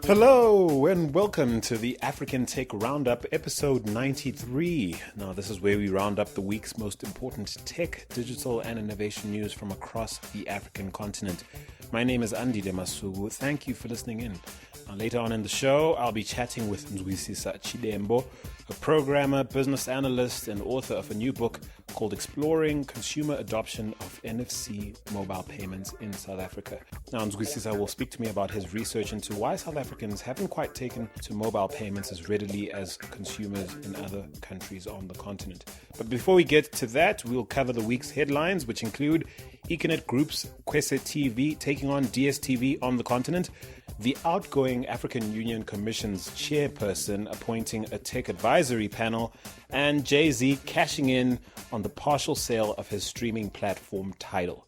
Hello and welcome to the African Tech Roundup, episode 93. Now, this is where we round up the week's most important tech, digital, and innovation news from across the African continent. My name is Andy Demasugu. Thank you for listening in. Now, later on in the show, I'll be chatting with Nzwisisa Chidembo, a programmer, business analyst, and author of a new book called Exploring Consumer Adoption of NFC Mobile Payments in South Africa. Now, Nzwisisa will speak to me about his research into why South Africans haven't quite taken to mobile payments as readily as consumers in other countries on the continent. But before we get to that, we'll cover the week's headlines, which include Econet Group's Kwesé TV taking on DStv on the continent, the outgoing African Union Commission's chairperson appointing a tech advisory panel, and Jay-Z cashing in on the partial sale of his streaming platform Tidal.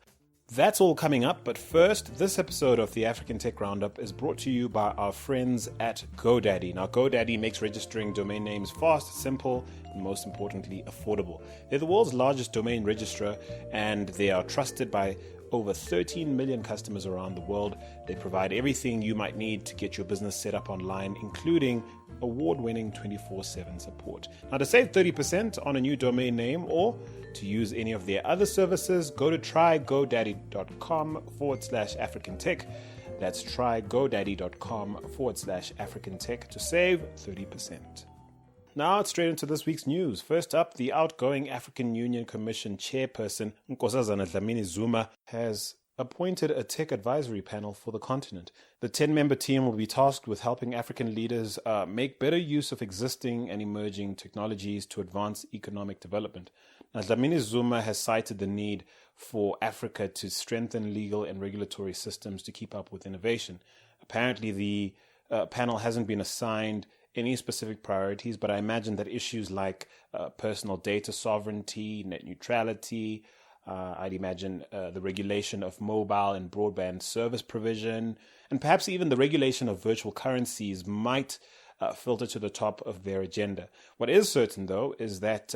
That's all coming up, but first, this episode of the African Tech Roundup is brought to you by our friends at GoDaddy. Now, GoDaddy makes registering domain names fast, simple, and most importantly, affordable. They're the world's largest domain registrar, and they are trusted by over 13 million customers around the world. They provide everything you might need to get your business set up online, including award-winning 24/7 support. Now, to save 30% on a new domain name or to use any of their other services, go to trygodaddy.com/African Tech. That's trygodaddy.com/African Tech to save 30%. Now it's straight into this week's news. First up, the outgoing African Union Commission chairperson, Nkosazana Dlamini-Zuma, has appointed a tech advisory panel for the continent. The 10-member team will be tasked with helping African leaders make better use of existing and emerging technologies to advance economic development. Now, Dlamini-Zuma has cited the need for Africa to strengthen legal and regulatory systems to keep up with innovation. Apparently, the panel hasn't been assigned any specific priorities, but I imagine that issues like personal data sovereignty, net neutrality, I'd imagine the regulation of mobile and broadband service provision, and perhaps even the regulation of virtual currencies might filter to the top of their agenda. What is certain, though, is that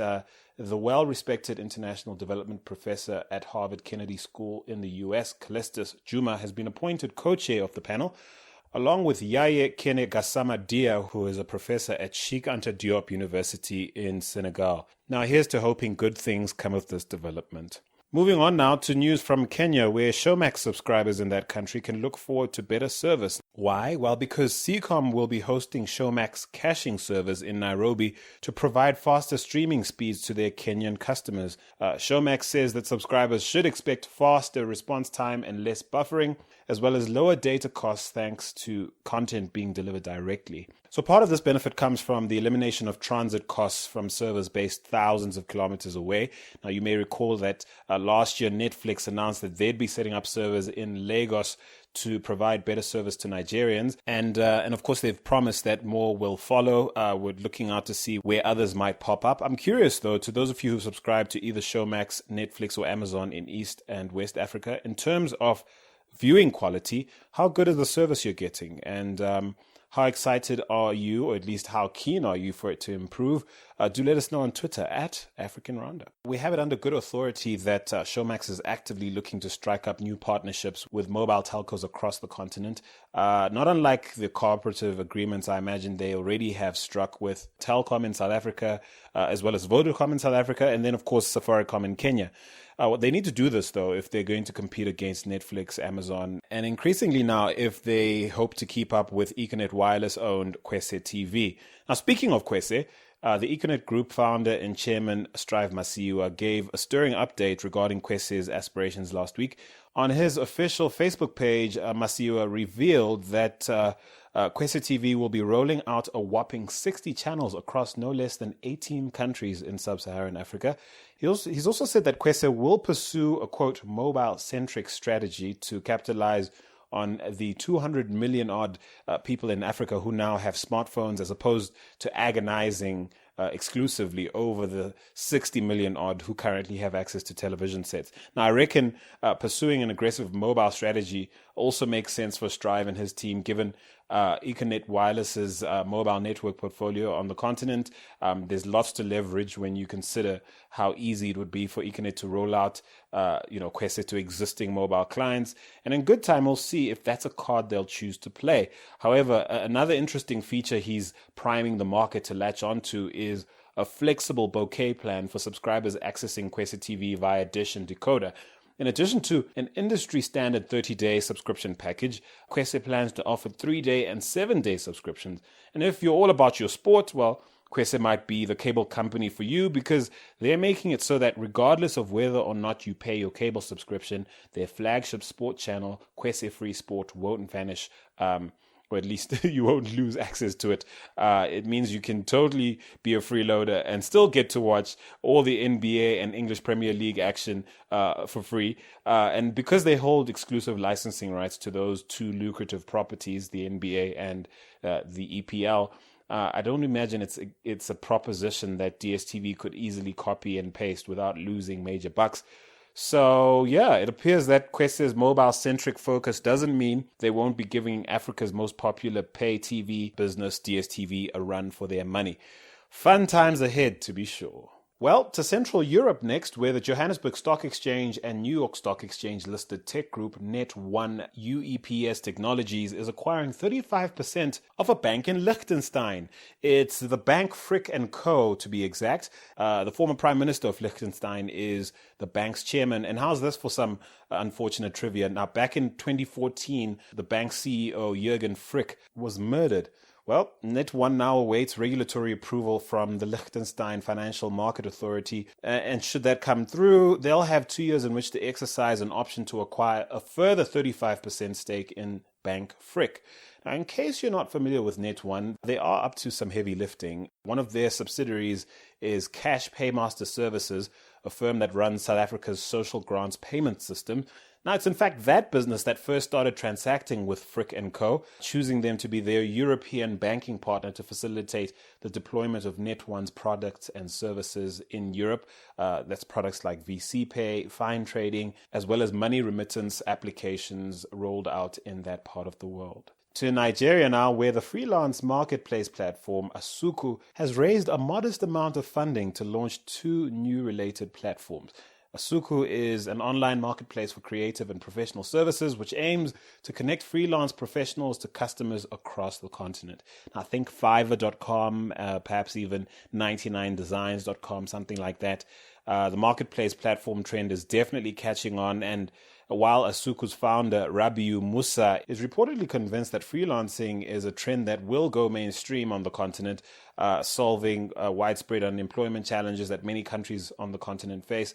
the well-respected international development professor at Harvard Kennedy School in the US, Callistus Juma, has been appointed co-chair of the panel, along with Yaye Kene Gassama Dia, who is a professor at Cheikh Anta Diop University in Senegal. Now, here's to hoping good things come of this development. Moving on now to news from Kenya, where Showmax subscribers in that country can look forward to better service. Why? Well, because Seacom will be hosting Showmax caching servers in Nairobi to provide faster streaming speeds to their Kenyan customers. Showmax says that subscribers should expect faster response time and less buffering, as well as lower data costs thanks to content being delivered directly. So part of this benefit comes from the elimination of transit costs from servers based thousands of kilometers away. Now, you may recall that last year Netflix announced that they'd be setting up servers in Lagos to provide better service to Nigerians. And of course, they've promised that more will follow. We're looking out to see where others might pop up. I'm curious, though, to those of you who subscribe to either Showmax, Netflix, or Amazon in East and West Africa, in terms of viewing quality, how good is the service you're getting? And how excited are you, or at least how keen are you for it to improve? Do let us know on Twitter at African Roundup. We have it under good authority that Showmax is actively looking to strike up new partnerships with mobile telcos across the continent. Not unlike the cooperative agreements I imagine they already have struck with Telkom in South Africa, as well as Vodacom in South Africa, and then, of course, Safaricom in Kenya. They need to do this, though, if they're going to compete against Netflix, Amazon, and increasingly now, if they hope to keep up with Econet Wireless-owned Kwesé TV. Now, speaking of Kwesé, the Econet Group founder and chairman Strive Masiyiwa gave a stirring update regarding Kwesé's aspirations last week. On his official Facebook page, Masiyiwa revealed that Kwesé TV will be rolling out a whopping 60 channels across no less than 18 countries in sub-Saharan Africa. He's also said that Kwesé will pursue a, quote, mobile-centric strategy to capitalize on the 200 million odd people in Africa who now have smartphones, as opposed to agonizing exclusively over the 60 million odd who currently have access to television sets. Now, I reckon pursuing an aggressive mobile strategy also makes sense for Strive and his team, given Econet Wireless's mobile network portfolio on the continent. There's lots to leverage when you consider how easy it would be for Econet to roll out, Kwesé to existing mobile clients. And in good time, we'll see if that's a card they'll choose to play. However, another interesting feature he's priming the market to latch onto is a flexible bouquet plan for subscribers accessing Kwesé TV via Dish and Decoder. In addition to an industry-standard 30-day subscription package, Kwesé plans to offer 3-day and 7-day subscriptions. And if you're all about your sport, well, Kwesé might be the cable company for you because they're making it so that regardless of whether or not you pay your cable subscription, their flagship sport channel, Kwesé Free Sport, won't vanish, or at least you won't lose access to it. It means you can totally be a freeloader and still get to watch all the NBA and English Premier League action for free. And because they hold exclusive licensing rights to those two lucrative properties, the NBA and the EPL, I don't imagine it's a proposition that DStv could easily copy and paste without losing major bucks. So, yeah, it appears that Kwesé's mobile-centric focus doesn't mean they won't be giving Africa's most popular pay TV business, DStv, a run for their money. Fun times ahead, to be sure. Well, to Central Europe next, where the Johannesburg Stock Exchange and New York Stock Exchange listed tech group Net1 UEPS Technologies is acquiring 35% of a bank in Liechtenstein. It's the bank Frick & Co, to be exact. The former Prime Minister of Liechtenstein is the bank's chairman. And how's this for some unfortunate trivia? Now, back in 2014, the bank's CEO, Jürgen Frick, was murdered. Well, Net1 now awaits regulatory approval from the Liechtenstein Financial Market Authority. And should that come through, they'll have 2 years in which to exercise an option to acquire a further 35% stake in Bank Frick. Now, in case you're not familiar with Net1, they are up to some heavy lifting. One of their subsidiaries is Cash Paymaster Services, a firm that runs South Africa's social grants payment system. Now, it's in fact that business that first started transacting with Frick & Co., choosing them to be their European banking partner to facilitate the deployment of Net1's products and services in Europe. That's products like VC Pay, fine trading, as well as money remittance applications rolled out in that part of the world. To Nigeria now, where the freelance marketplace platform Asuku has raised a modest amount of funding to launch 2 new related platforms. Asuku is an online marketplace for creative and professional services, which aims to connect freelance professionals to customers across the continent. Now, think Fiverr.com, perhaps even 99designs.com, something like that. The marketplace platform trend is definitely catching on, and while Asuku's founder, Rabiu Musa, is reportedly convinced that freelancing is a trend that will go mainstream on the continent, solving widespread unemployment challenges that many countries on the continent face.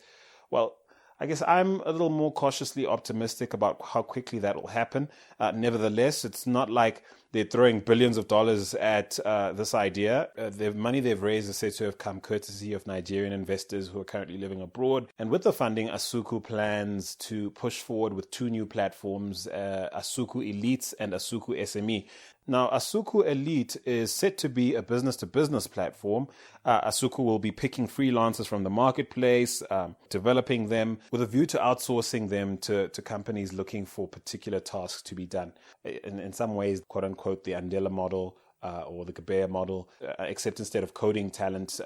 Well, I guess I'm a little more cautiously optimistic about how quickly that will happen. Nevertheless, it's not like they're throwing billions of dollars at this idea. The money they've raised is said to have come courtesy of Nigerian investors who are currently living abroad. And with the funding, Asuku plans to push forward with 2 new platforms, Asuku Elite and Asuku SME. Now, Asuku Elite is set to be a business-to-business platform. Asuku will be picking freelancers from the marketplace, developing them with a view to outsourcing them to companies looking for particular tasks to be done. In some ways, quote-unquote, the Andela model or the Gabea model, except instead of coding talent,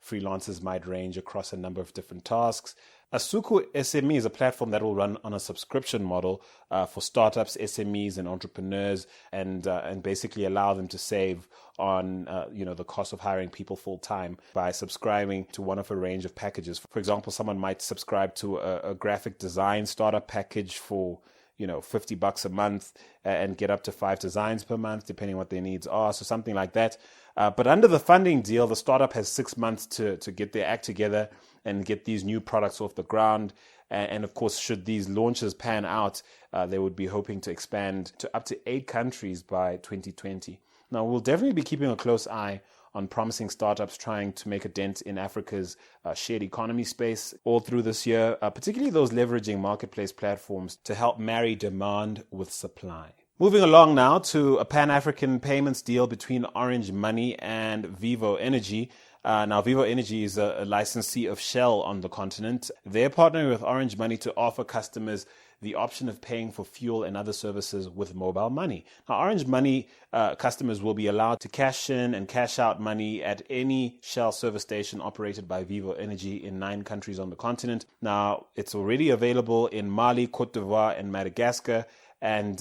freelancers might range across a number of different tasks. Asuku SME is a platform that will run on a subscription model for startups, SMEs, and entrepreneurs, and basically allow them to save on the cost of hiring people full time by subscribing to one of a range of packages. For example, someone might subscribe to a graphic design startup package for $50 a month and get up to 5 designs per month, depending what their needs are. So something like that. But under the funding deal, the startup has 6 months to get their act together and get these new products off the ground. And of course, should these launches pan out, they would be hoping to expand to up to 8 countries by 2020. Now, we'll definitely be keeping a close eye on promising startups trying to make a dent in Africa's shared economy space all through this year, particularly those leveraging marketplace platforms to help marry demand with supply. Moving along now to a Pan-African payments deal between Orange Money and Vivo Energy. Now, Vivo Energy is a licensee of Shell on the continent. They're partnering with Orange Money to offer customers the option of paying for fuel and other services with mobile money. Now, Orange Money customers will be allowed to cash in and cash out money at any Shell service station operated by Vivo Energy in 9 countries on the continent. Now, it's already available in Mali, Cote d'Ivoire, and Madagascar. And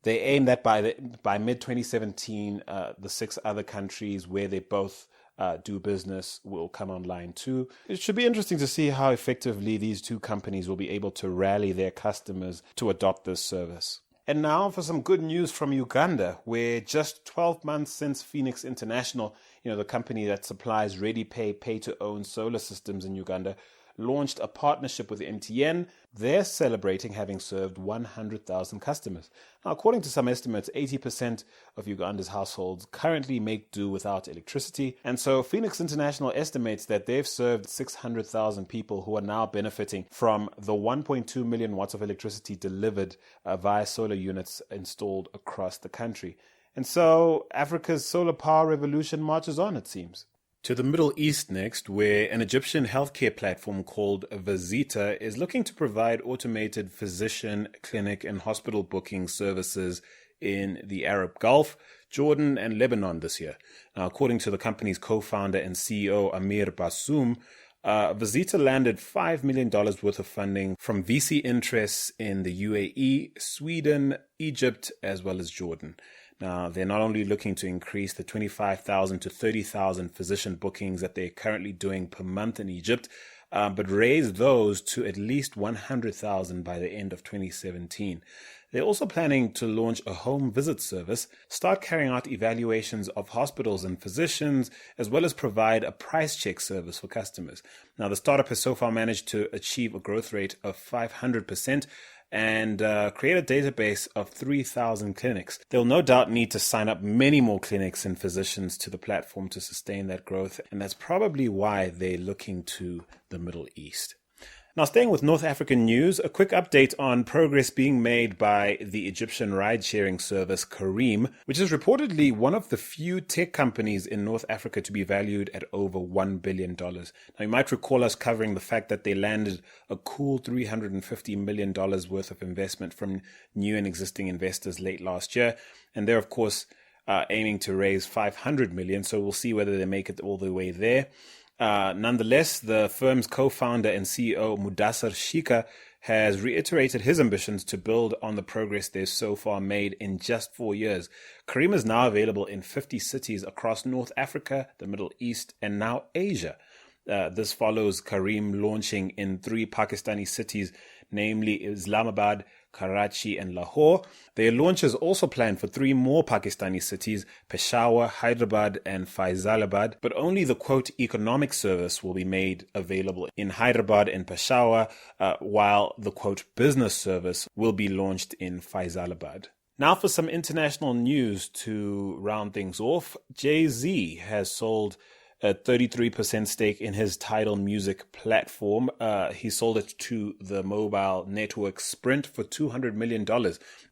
they aim that by mid-2017, the 6 other countries where they both do business will come online too. It should be interesting to see how effectively these 2 companies will be able to rally their customers to adopt this service. And now for some good news from Uganda, where just 12 months since Phoenix International, the company that supplies ReadyPay pay-to-own solar systems in Uganda, launched a partnership with MTN. They're celebrating having served 100,000 customers. Now, according to some estimates, 80% of Uganda's households currently make do without electricity. And so Phoenix International estimates that they've served 600,000 people who are now benefiting from the 1.2 million watts of electricity delivered via solar units installed across the country. And so Africa's solar power revolution marches on, it seems. To the Middle East next, where an Egyptian healthcare platform called Vizita is looking to provide automated physician, clinic, and hospital booking services in the Arab Gulf, Jordan, and Lebanon this year. Now, according to the company's co-founder and CEO, Amir Bassoum, Vizita landed $5 million worth of funding from VC interests in the UAE, Sweden, Egypt, as well as Jordan. Now, they're not only looking to increase the 25,000 to 30,000 physician bookings that they're currently doing per month in Egypt, but raise those to at least 100,000 by the end of 2017. They're also planning to launch a home visit service, start carrying out evaluations of hospitals and physicians, as well as provide a price check service for customers. Now, the startup has so far managed to achieve a growth rate of 500%, and create a database of 3,000 clinics. They'll no doubt need to sign up many more clinics and physicians to the platform to sustain that growth, and that's probably why they're looking to the Middle East. Now, staying with North African news, a quick update on progress being made by the Egyptian ride-sharing service Careem, which is reportedly one of the few tech companies in North Africa to be valued at over $1 billion. Now, you might recall us covering the fact that they landed a cool $350 million worth of investment from new and existing investors late last year, and they're, of course, aiming to raise $500 million, so we'll see whether they make it all the way there. Nonetheless, the firm's co-founder and CEO Mudassar Shika has reiterated his ambitions to build on the progress they've so far made in just 4 years. Careem is now available in 50 cities across North Africa, the Middle East, and now Asia. This follows Careem launching in 3 Pakistani cities, namely Islamabad, Karachi, and Lahore. Their launch is also planned for 3 more Pakistani cities, Peshawar, Hyderabad, and Faisalabad, but only the quote economic service will be made available in Hyderabad and Peshawar, while the quote business service will be launched in Faisalabad. Now for some international news to round things off. Jay-Z has sold a 33% stake in his Tidal music platform. He sold it to the mobile network Sprint for $200 million.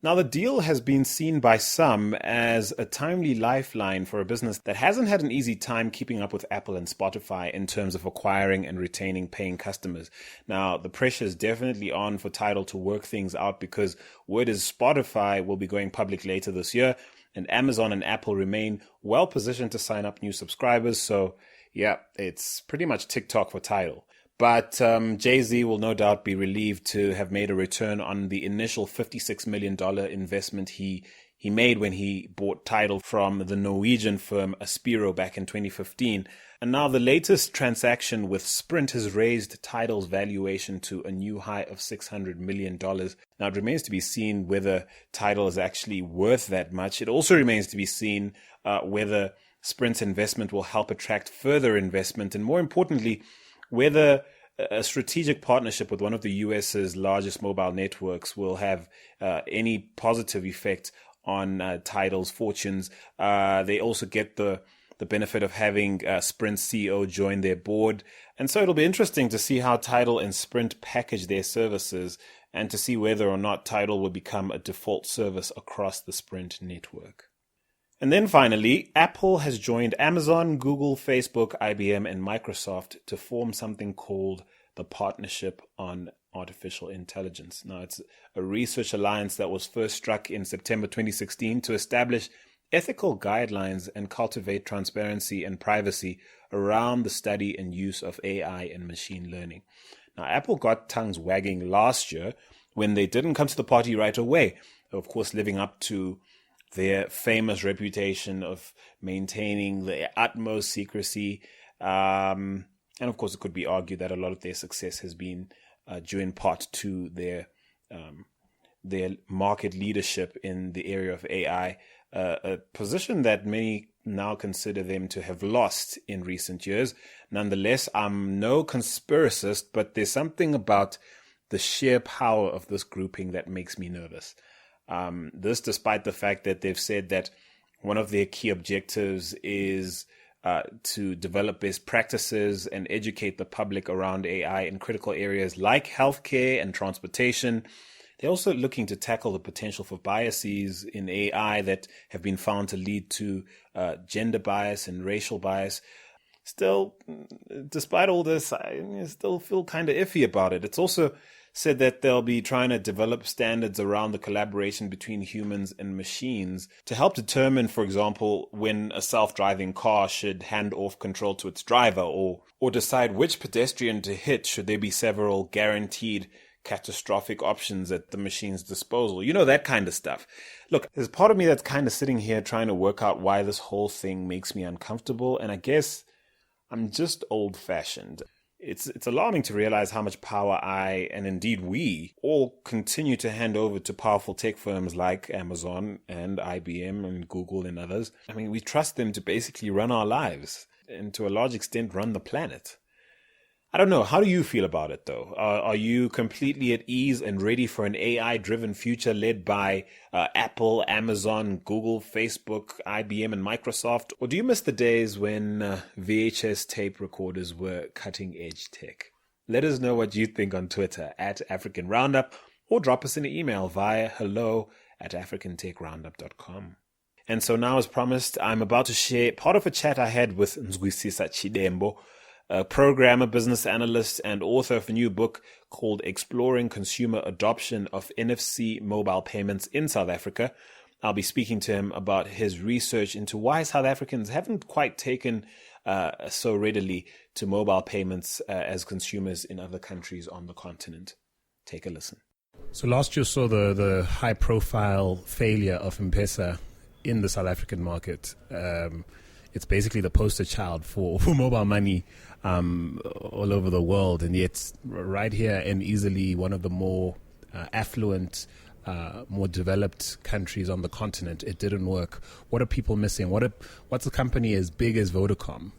Now, the deal has been seen by some as a timely lifeline for a business that hasn't had an easy time keeping up with Apple and Spotify in terms of acquiring and retaining paying customers. Now, the pressure is definitely on for Tidal to work things out, because word is Spotify will be going public later this year, and Amazon and Apple remain well positioned to sign up new subscribers. So, yeah, it's pretty much TikTok for Tidal. But Jay-Z will no doubt be relieved to have made a return on the initial $56 million investment he made when he bought Tidal from the Norwegian firm Aspiro back in 2015. And now the latest transaction with Sprint has raised Tidal's valuation to a new high of $600 million. Now, it remains to be seen whether Tidal is actually worth that much. It also remains to be seen whether Sprint's investment will help attract further investment, and more importantly, whether a strategic partnership with one of the US's largest mobile networks will have any positive effect on Tidal's fortunes. They also get the benefit of having Sprint's CEO join their board. And so it'll be interesting to see how Tidal and Sprint package their services, and to see whether or not Tidal will become a default service across the Sprint network. And then finally, Apple has joined Amazon, Google, Facebook, IBM, and Microsoft to form something called the Partnership on Artificial Intelligence. Now, it's a research alliance that was first struck in September 2016 to establish ethical guidelines and cultivate transparency and privacy around the study and use of AI and machine learning. Now, Apple got tongues wagging last year when they didn't come to the party right away, of course, living up to their famous reputation of maintaining the utmost secrecy. And of course, it could be argued that a lot of their success has been due in part to their market leadership in the area of AI, a position that many now consider them to have lost in recent years. Nonetheless, I'm no conspiracist, but there's something about the sheer power of this grouping that makes me nervous. This despite the fact that they've said that one of their key objectives is to develop best practices and educate the public around AI in critical areas like healthcare and transportation. They're also looking to tackle the potential for biases in AI that have been found to lead to gender bias and racial bias. Still, despite all this, I still feel kind of iffy about it. It's also said that they'll be trying to develop standards around the collaboration between humans and machines to help determine, for example, when a self-driving car should hand off control to its driver, or decide which pedestrian to hit should there be several guaranteed catastrophic options at the machine's disposal. You know, that kind of stuff. Look, there's part of me that's kind of sitting here trying to work out why this whole thing makes me uncomfortable, and I guess I'm just old-fashioned. It's alarming to realize how much power I, and indeed we, all continue to hand over to powerful tech firms like Amazon and IBM and Google and others. I mean, we trust them to basically run our lives and to a large extent run the planet. I don't know. How do you feel about it, though? Are you completely at ease and ready for an AI-driven future led by Apple, Amazon, Google, Facebook, IBM, and Microsoft? Or do you miss the days when VHS tape recorders were cutting-edge tech? Let us know what you think on Twitter @African Roundup, or drop us an email via hello@africantechroundup.com. And so now, as promised, I'm about to share part of a chat I had with Ngwisisa Chidembo, a programmer, business analyst, and author of a new book called Exploring Consumer Adoption of NFC Mobile Payments in South Africa. I'll be speaking to him about his research into why South Africans haven't quite taken so readily to mobile payments as consumers in other countries on the continent. Take a listen. So last year saw the high-profile failure of M-Pesa in the South African market. It's basically the poster child for mobile money all over the world, and yet right here and easily one of the more affluent, more developed countries on the continent, it didn't work. What are people missing? What's a company as big as Vodacom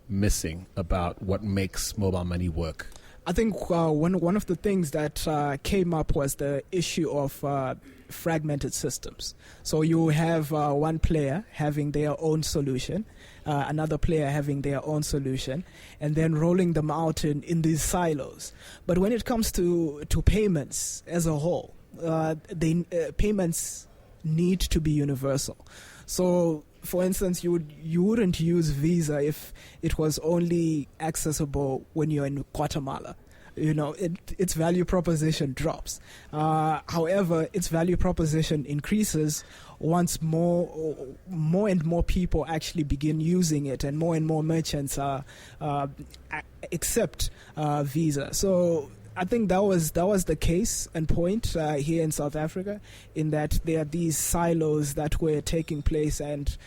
missing about what makes mobile money work? I think one of the things that came up was the issue of fragmented systems. So you have one player having their own solution, another player having their own solution, and then rolling them out in these silos. But when it comes to payments as a whole, payments need to be universal. So, for instance, you wouldn't use Visa if it was only accessible when you're in Guatemala. You know, its value proposition drops. However, its value proposition increases once more and more people actually begin using it, and more merchants accept Visa. So I think that was the case and point here in South Africa, in that there are these silos that were taking place, and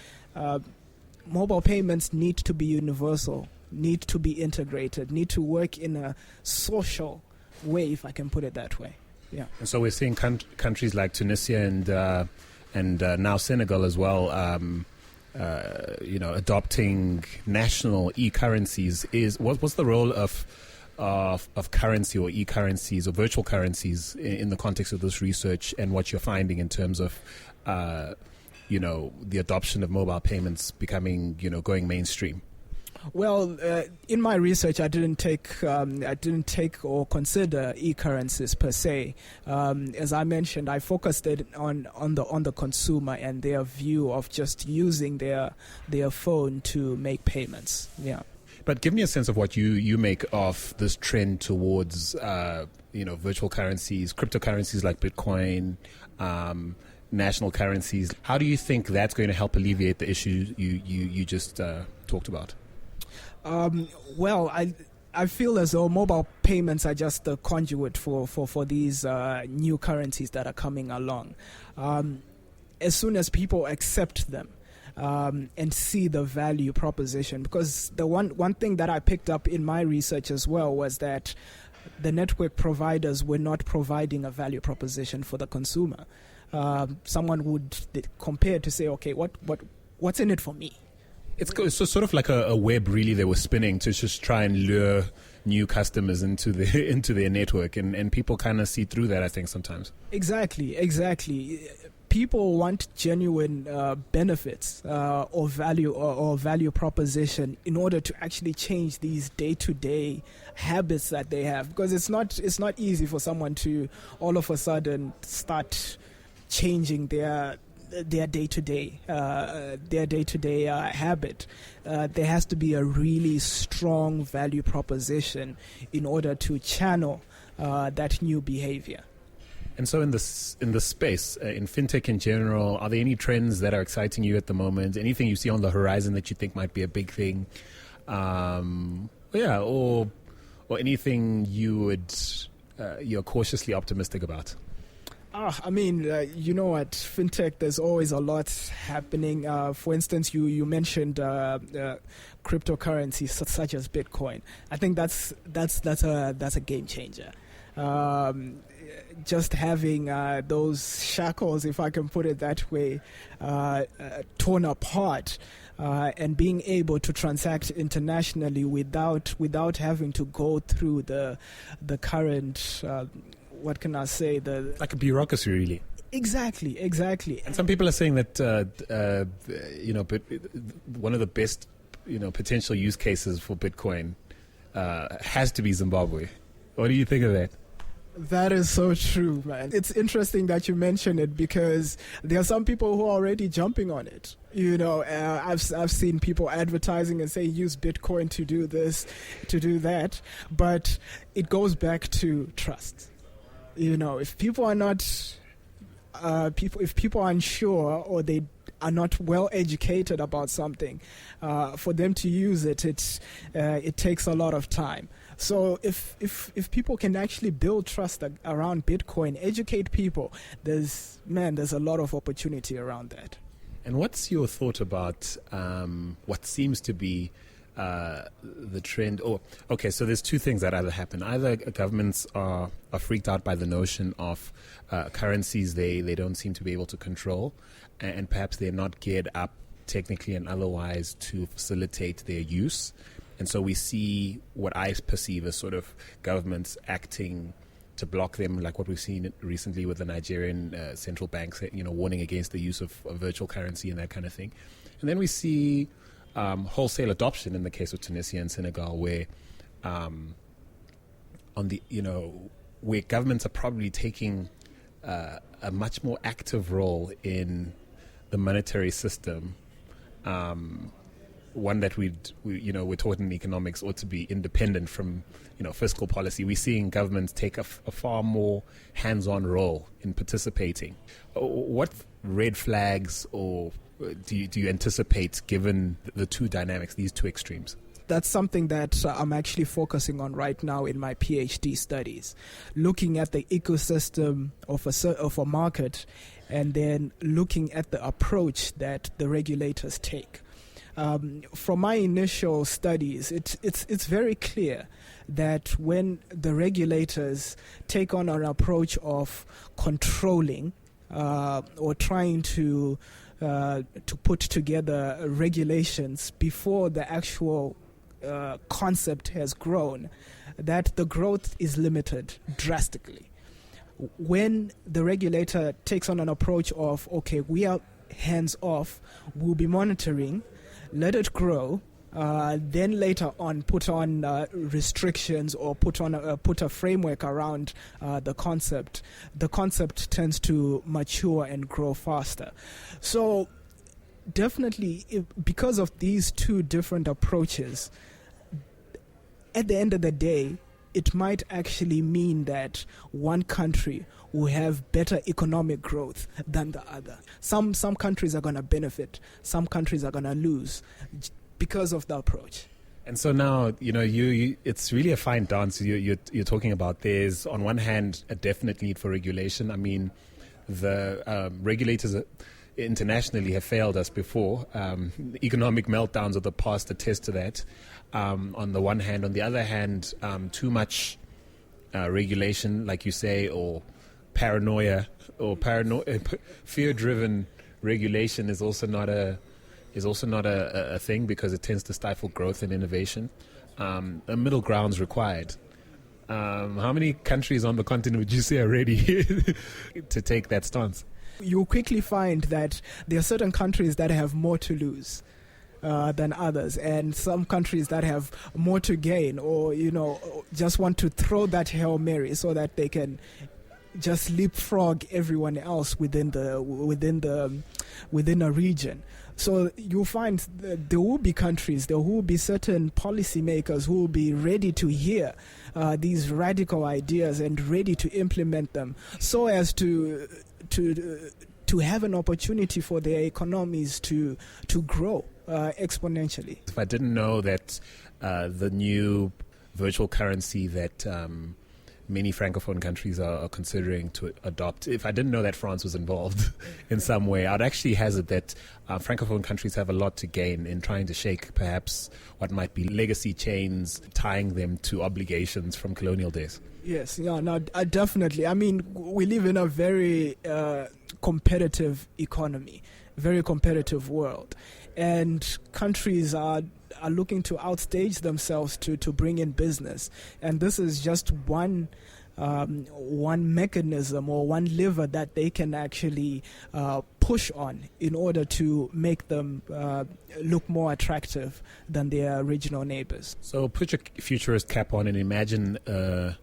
mobile payments need to be universal, need to be integrated, need to work in a social way, if I can put it that way. Yeah. And so we're seeing countries like Tunisia and now Senegal as well, adopting national e-currencies. What's the role of currency or e-currencies or virtual currencies in the context of this research, and what you're finding in terms of the adoption of mobile payments becoming, going mainstream? Well, in my research, I didn't take or consider e-currencies per se. As I mentioned, I focused it on the consumer and their view of just using their phone to make payments. Yeah. But give me a sense of what you make of this trend towards virtual currencies, cryptocurrencies like Bitcoin, national currencies. How do you think that's going to help alleviate the issue you just talked about? Well, I feel as though mobile payments are just the conduit for these new currencies that are coming along. As soon as people accept them and see the value proposition, because the one thing that I picked up in my research as well was that the network providers were not providing a value proposition for the consumer. Someone would compare to say, okay, what's in it for me? It's sort of like a web really they were spinning to just try and lure new customers into their network, and people kind of see through that, I think, sometimes. Exactly. People want genuine benefits or value or value proposition in order to actually change these day-to-day habits that they have, because it's not easy for someone to all of a sudden start changing their day-to-day habit. There has to be a really strong value proposition in order to channel that new behavior. And so in this space, in fintech in general, are there any trends that are exciting you at the moment? Anything you see on the horizon that you think might be a big thing? Or anything you're cautiously optimistic about? You know, at fintech, there's always a lot happening. For instance, you mentioned cryptocurrencies such as Bitcoin. I think that's a game changer. Just having those shackles, if I can put it that way, torn apart, and being able to transact internationally without having to go through the current. What can I say? Like a bureaucracy, really. Exactly. And some people are saying that but one of the best potential use cases for Bitcoin has to be Zimbabwe. What do you think of that? That is so true, man. It's interesting that you mention it, because there are some people who are already jumping on it. I've seen people advertising and say use Bitcoin to do this, to do that, but it goes back to trust. If people are not, if people are unsure or they are not well educated about something, for them to use it, it takes a lot of time. So if people can actually build trust around Bitcoin, educate people, there's a lot of opportunity around that. And what's your thought about what seems to be the trend? So there's two things that either happen. Either governments are freaked out by the notion of currencies they don't seem to be able to control, and perhaps they're not geared up technically and otherwise to facilitate their use. And so we see what I perceive as sort of governments acting to block them, like what we've seen recently with the Nigerian central banks, warning against the use of virtual currency and that kind of thing. And then we see wholesale adoption in the case of Tunisia and Senegal, where where governments are probably taking a much more active role in the monetary system. One that we're taught in economics ought to be independent from fiscal policy. We're seeing governments take a far more hands-on role in participating. What red flags or do you anticipate, given the two dynamics, these two extremes? That's something that I'm actually focusing on right now in my PhD studies, looking at the ecosystem of a market, and then looking at the approach that the regulators take. From my initial studies, it's very clear that when the regulators take on an approach of controlling or trying to put together regulations before the actual concept has grown, that the growth is limited drastically. When the regulator takes on an approach of, okay, we are hands off, we'll be monitoring, let it grow, then later on put on restrictions or put a framework around the concept tends to mature and grow faster. So definitely, because of these two different approaches, at the end of the day, it might actually mean that one country will have better economic growth than the other. Some countries are going to benefit, some countries are going to lose because of the approach. And so now, you it's really a fine dance you're talking about. There's, on one hand, a definite need for regulation. I mean, the regulators internationally have failed us before. The economic meltdowns of the past attest to that. On the one hand. On the other hand, too much regulation, like you say, or paranoia or fear-driven regulation is also not a thing, because it tends to stifle growth and innovation. A middle ground's required. How many countries on the continent would you say are ready to take that stance? You'll quickly find that there are certain countries that have more to lose than others, and some countries that have more to gain, or just want to throw that Hail Mary so that they can just leapfrog everyone else within a region. So you'll find that there will be countries, there will be certain policymakers who will be ready to hear these radical ideas and ready to implement them, so as to have an opportunity for their economies to grow exponentially. If I didn't know that the new virtual currency that many Francophone countries are considering to adopt, if I didn't know that France was involved in some way, I'd actually hazard that Francophone countries have a lot to gain in trying to shake perhaps what might be legacy chains tying them to obligations from colonial days. Yes, definitely. I mean, we live in a very competitive economy, very competitive world, and countries are looking to outstage themselves to bring in business, and this is just one mechanism or one lever that they can actually push on in order to make them look more attractive than their regional neighbors. So put your futurist cap on and imagine a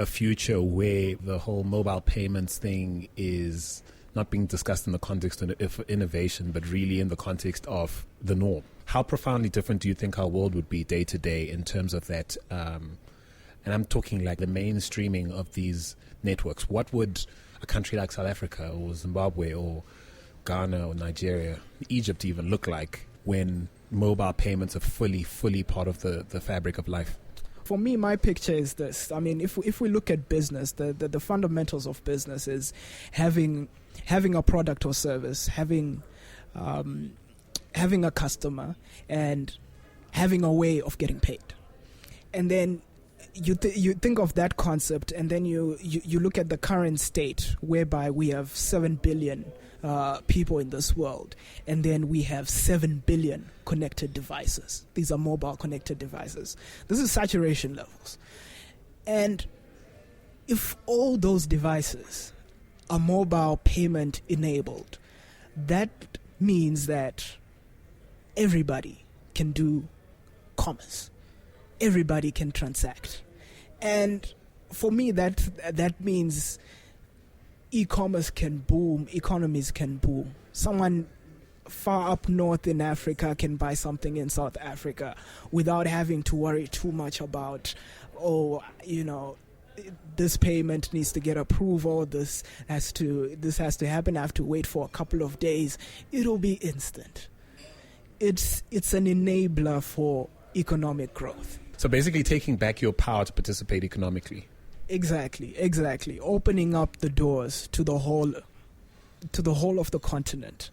future where the whole mobile payments thing is not being discussed in the context of innovation, but really in the context of the norm. How profoundly different do you think our world would be day to day in terms of that? And I'm talking like the mainstreaming of these networks. What would a country like South Africa or Zimbabwe or Ghana or Nigeria, Egypt even, look like when mobile payments are fully part of the fabric of life? For me, my picture is this. I mean, if we look at business, the fundamentals of business is having a product or service, having a customer, and having a way of getting paid. And then you think of that concept, and then you look at the current state, whereby we have 7 billion people in this world, and then we have 7 billion connected devices. These are mobile connected devices. This is saturation levels. And if all those devices are mobile payment enabled, that means that everybody can do commerce. Everybody can transact. And for me, that means e-commerce can boom, economies can boom. Someone far up north in Africa can buy something in South Africa without having to worry too much about, this payment needs to get approval, this has to happen, I have to wait for a couple of days. It'll be instant. It's an enabler for economic growth. So basically taking back your power to participate economically. Exactly. Opening up the doors to the whole of the continent.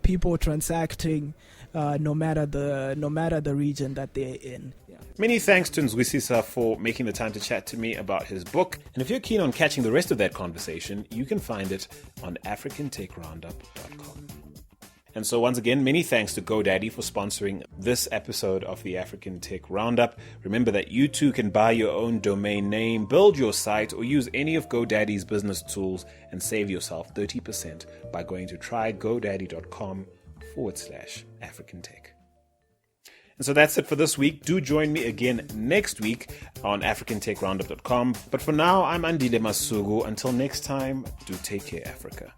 People transacting no matter the region that they're in. Yeah. Many thanks to Nzwisisa for making the time to chat to me about his book. And if you're keen on catching the rest of that conversation, you can find it on africantechroundup.com. And so once again, many thanks to GoDaddy for sponsoring this episode of the African Tech Roundup. Remember that you too can buy your own domain name, build your site, or use any of GoDaddy's business tools and save yourself 30% by going to trygodaddy.com/African Tech. And so that's it for this week. Do join me again next week on africantechroundup.com. But for now, I'm Andile Masugu. Until next time, do take care, Africa.